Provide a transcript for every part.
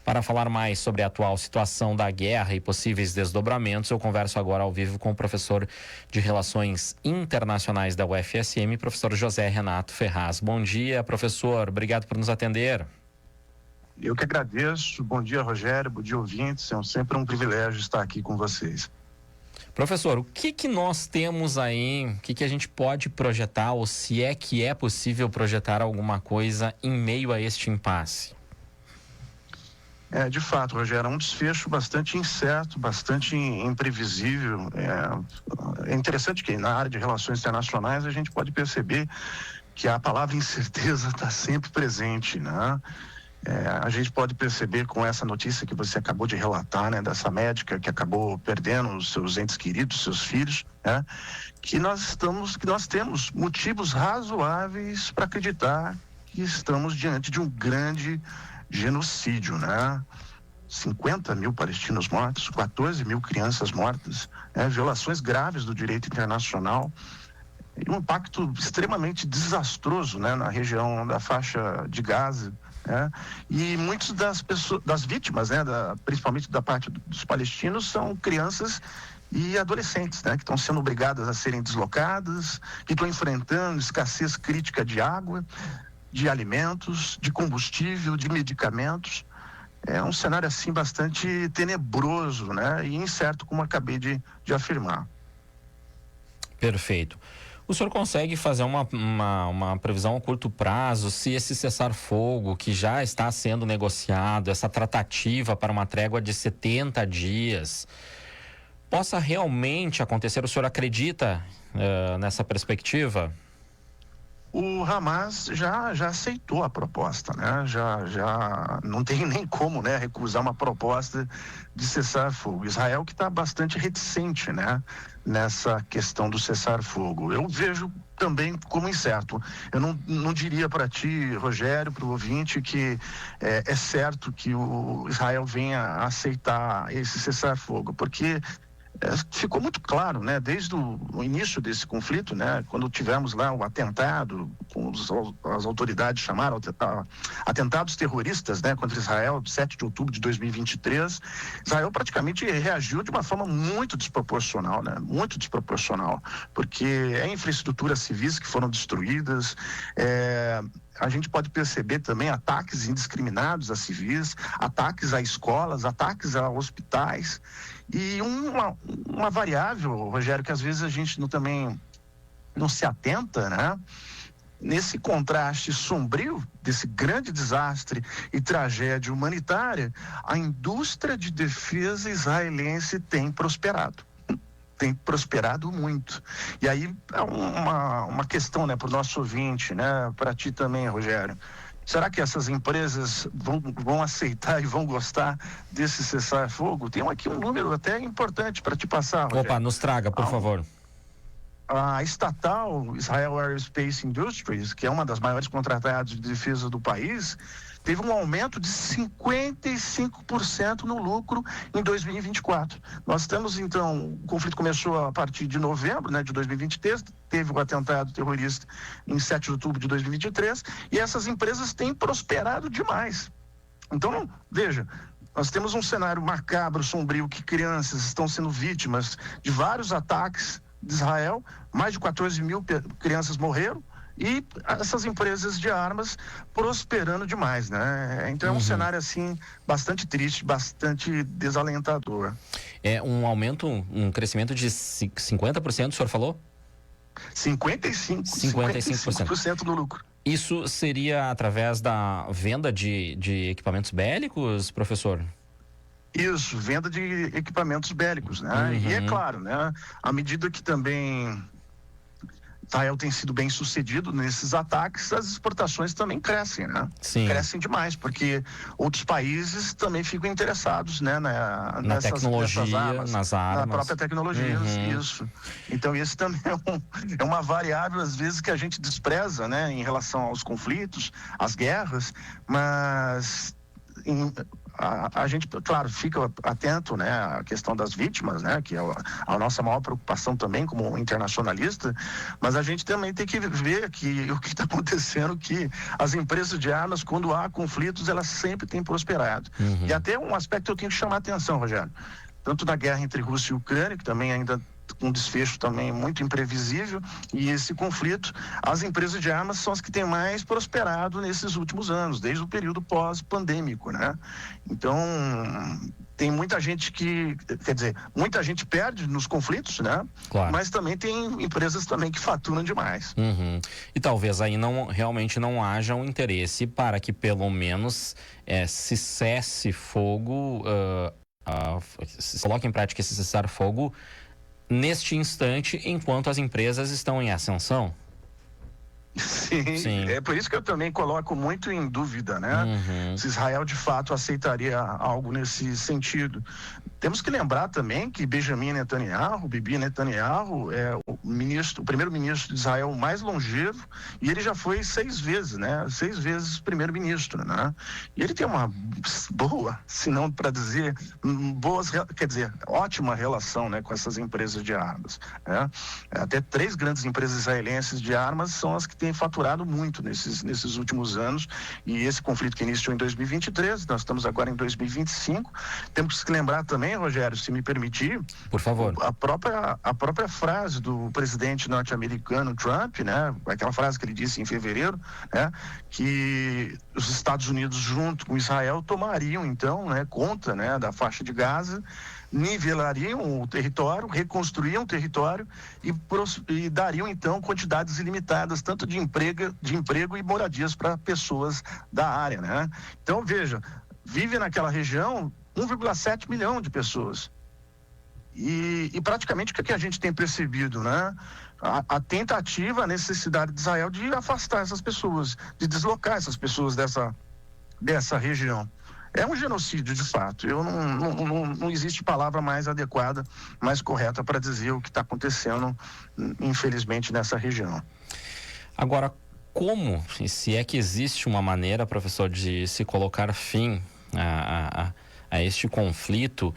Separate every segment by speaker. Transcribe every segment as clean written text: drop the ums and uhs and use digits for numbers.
Speaker 1: Para falar mais sobre a atual situação da guerra e possíveis desdobramentos, eu converso agora ao vivo com o professor de Relações Internacionais da UFSM, professor José Renato Ferraz. Bom dia, professor. Obrigado por nos atender.
Speaker 2: Eu que agradeço. Bom dia, Rogério. Bom dia, ouvintes. É sempre um privilégio estar aqui com vocês.
Speaker 1: Professor, o que nós temos aí, o que a gente pode projetar, ou se é que é possível projetar alguma coisa em meio a este impasse?
Speaker 2: De fato, Rogério, é um desfecho bastante incerto, bastante imprevisível. É interessante que na área de relações internacionais a gente pode perceber que a palavra incerteza está sempre presente, né? A gente pode perceber com essa notícia que você acabou de relatar, né, dessa médica que acabou perdendo os seus entes queridos, seus filhos, né, que nós temos motivos razoáveis para acreditar que estamos diante de um grande genocídio, né? 50 mil palestinos mortos, 14 mil crianças mortas, violações graves do direito internacional e um impacto extremamente desastroso, né, na região da faixa de Gaza. E muitas das vítimas, principalmente da parte dos palestinos, são crianças e adolescentes, que estão sendo obrigadas a serem deslocadas, que estão enfrentando escassez crítica de água, de alimentos, de combustível, de medicamentos. É um cenário assim bastante tenebroso, e incerto, como acabei de afirmar.
Speaker 1: Perfeito. O senhor consegue fazer uma previsão a curto prazo se esse cessar-fogo que já está sendo negociado, essa tratativa para uma trégua de 70 dias, possa realmente acontecer? O senhor acredita nessa perspectiva?
Speaker 2: O Hamas já aceitou a proposta, já não tem nem como, recusar uma proposta de cessar-fogo. Israel que está bastante reticente, nessa questão do cessar-fogo. Eu vejo também como incerto. Eu não diria para ti, Rogério, para o ouvinte, que é certo que o Israel venha a aceitar esse cessar-fogo, porque ficou muito claro, desde o início desse conflito, quando tivemos lá o atentado, as autoridades chamaram atentados terroristas, contra Israel, 7 de outubro de 2023, Israel praticamente reagiu de uma forma muito desproporcional, muito desproporcional, porque infraestruturas civis que foram destruídas, a gente pode perceber também ataques indiscriminados a civis, ataques a escolas, ataques a hospitais. E uma variável, Rogério, que às vezes a gente também não se atenta, nesse contraste sombrio desse grande desastre e tragédia humanitária, a indústria de defesa israelense tem prosperado muito. E aí é uma questão, para o nosso ouvinte, para ti também, Rogério. Será que essas empresas vão aceitar e vão gostar desse cessar-fogo? Tem aqui um número até importante para te passar, Rogério.
Speaker 1: Opa, nos traga, por favor.
Speaker 2: A estatal Israel Aerospace Industries, que é uma das maiores contratadas de defesa do país, teve um aumento de 55% no lucro em 2024. Nós temos, então, o conflito começou a partir de novembro, de 2023, teve o atentado terrorista em 7 de outubro de 2023, e essas empresas têm prosperado demais. Então, veja, nós temos um cenário macabro, sombrio, que crianças estão sendo vítimas de vários ataques de Israel, mais de 14 mil crianças morreram, e essas empresas de armas prosperando demais, Então é um cenário assim bastante triste, bastante desalentador.
Speaker 1: É um aumento, um crescimento de 50%, o senhor falou?
Speaker 2: 55% no lucro.
Speaker 1: Isso seria através da venda de equipamentos bélicos, professor?
Speaker 2: Isso, venda de equipamentos bélicos, E é claro, à medida que também Israel tem sido bem sucedido nesses ataques, as exportações também crescem,
Speaker 1: Sim.
Speaker 2: Crescem demais, porque outros países também ficam interessados,
Speaker 1: na tecnologia,
Speaker 2: armas,
Speaker 1: nas armas.
Speaker 2: Na própria tecnologia, isso. Então, isso também é uma variável, às vezes, que a gente despreza, em relação aos conflitos, às guerras, mas a gente, claro, fica atento, né, à questão das vítimas, né, que é a nossa maior preocupação também como internacionalista, mas a gente também tem que ver que o que está acontecendo, que as empresas de armas, quando há conflitos, elas sempre têm prosperado. E até um aspecto eu tenho que chamar a atenção, Rogério, tanto da guerra entre Rússia e Ucrânia, que também ainda um desfecho também muito imprevisível, e esse conflito, as empresas de armas são as que têm mais prosperado nesses últimos anos, desde o período pós-pandêmico, né? Então, tem muita gente muita gente perde nos conflitos, né?
Speaker 1: Claro.
Speaker 2: Mas também tem empresas também que faturam demais.
Speaker 1: E talvez aí realmente não haja um interesse para que pelo menos se cesse fogo, se coloque em prática esse cessar-fogo neste instante, enquanto as empresas estão em ascensão.
Speaker 2: Sim, é por isso que eu também coloco muito em dúvida, né? Se Israel de fato aceitaria algo nesse sentido. Temos que lembrar também que Benjamin Netanyahu, Bibi Netanyahu, é o primeiro-ministro de Israel mais longevo, e ele já foi 6 vezes, né? 6 vezes primeiro-ministro, né? E ele tem uma boa, se não para dizer, ótima relação, né, com essas empresas de armas, né? Até 3 grandes empresas israelenses de armas são as que têm faturado muito nesses últimos anos, e esse conflito que iniciou em 2023, nós estamos agora em 2025, temos que lembrar também, Rogério, se me permitir,
Speaker 1: por favor,
Speaker 2: a própria frase do presidente norte-americano Trump, né, aquela frase que ele disse em fevereiro, né, que os Estados Unidos junto com Israel tomariam então, né, conta, né, da faixa de Gaza, nivelariam o território, reconstruíam o território e dariam então quantidades ilimitadas tanto de emprego e moradias para pessoas da área, né? Então veja, vive naquela região 1,7 milhão de pessoas. E praticamente o que a gente tem percebido, né? A tentativa, a necessidade de Israel de afastar essas pessoas, de deslocar essas pessoas dessa região. É um genocídio, de fato. Não existe palavra mais adequada, mais correta para dizer o que está acontecendo, infelizmente, nessa região.
Speaker 1: Agora, como, se é que existe uma maneira, professor, de se colocar fim a este conflito,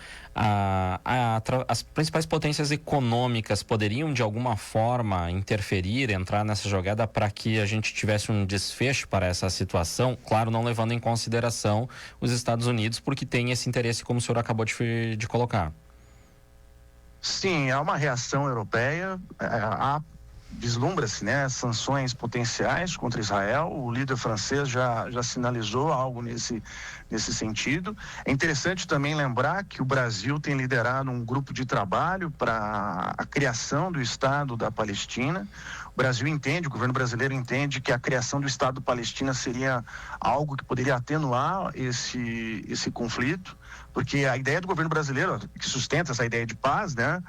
Speaker 1: as principais potências econômicas poderiam de alguma forma interferir, entrar nessa jogada para que a gente tivesse um desfecho para essa situação, claro, não levando em consideração os Estados Unidos, porque tem esse interesse, como o senhor acabou de colocar.
Speaker 2: Sim, há uma reação europeia, vislumbra-se, né, sanções potenciais contra Israel. O líder francês já sinalizou algo nesse sentido. É interessante também lembrar que o Brasil tem liderado um grupo de trabalho para a criação do Estado da Palestina. O governo brasileiro entende que a criação do Estado da Palestina seria algo que poderia atenuar esse conflito, porque a ideia do governo brasileiro, que sustenta essa ideia de paz, né,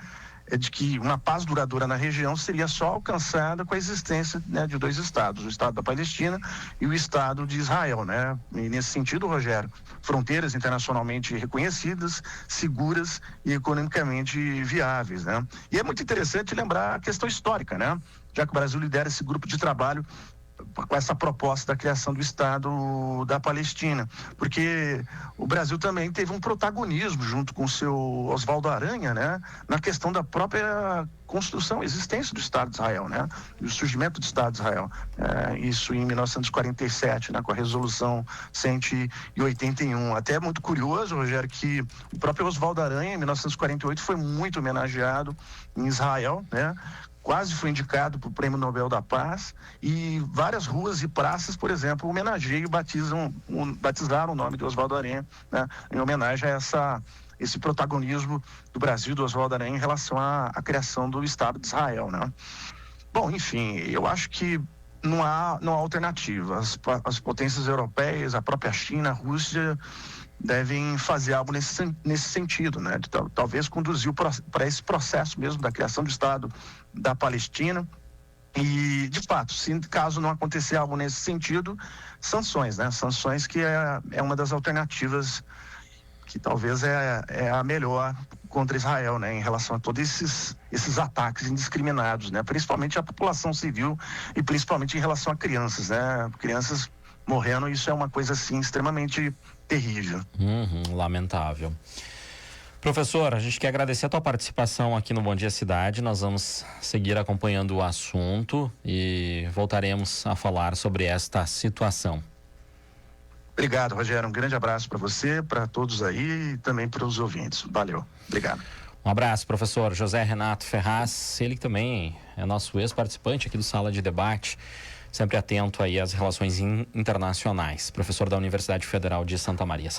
Speaker 2: é de que uma paz duradoura na região seria só alcançada com a existência, né, de 2 estados, o Estado da Palestina e o Estado de Israel, né? E nesse sentido, Rogério, fronteiras internacionalmente reconhecidas, seguras e economicamente viáveis, né? E é muito interessante lembrar a questão histórica, né? Já que o Brasil lidera esse grupo de trabalho com essa proposta da criação do Estado da Palestina, porque o Brasil também teve um protagonismo junto com o seu Oswaldo Aranha, né, na questão da própria construção, existência do Estado de Israel, né, e o surgimento do Estado de Israel, isso em 1947, né, com a resolução 181. Até é muito curioso, Rogério, que o próprio Oswaldo Aranha, em 1948, foi muito homenageado em Israel, né, quase foi indicado para o Prêmio Nobel da Paz, e várias ruas e praças, por exemplo, homenageiam e batizaram o nome de Oswaldo Aranha, né, em homenagem a esse protagonismo do Brasil, do Oswaldo Aranha, em relação à criação do Estado de Israel, né? Bom, enfim, eu acho que não há alternativa. As potências europeias, a própria China, a Rússia, devem fazer algo nesse sentido, né? De talvez conduzir para esse processo mesmo da criação do Estado da Palestina. E, de fato, se caso não acontecer algo nesse sentido, sanções, né? Sanções que é uma das alternativas que talvez é a melhor contra Israel, né? Em relação a todos esses ataques indiscriminados, né? Principalmente a população civil e principalmente em relação a crianças, né? Crianças morrendo, isso é uma coisa assim extremamente terrível.
Speaker 1: Lamentável. Professor, a gente quer agradecer a tua participação aqui no Bom Dia Cidade. Nós vamos seguir acompanhando o assunto e voltaremos a falar sobre esta situação.
Speaker 2: Obrigado, Rogério. Um grande abraço para você, para todos aí e também para os ouvintes. Valeu. Obrigado.
Speaker 1: Um abraço, professor José Renato Ferraz, ele que também é nosso ex-participante aqui do Sala de Debate, sempre atento aí às relações internacionais. Professor da Universidade Federal de Santa Maria.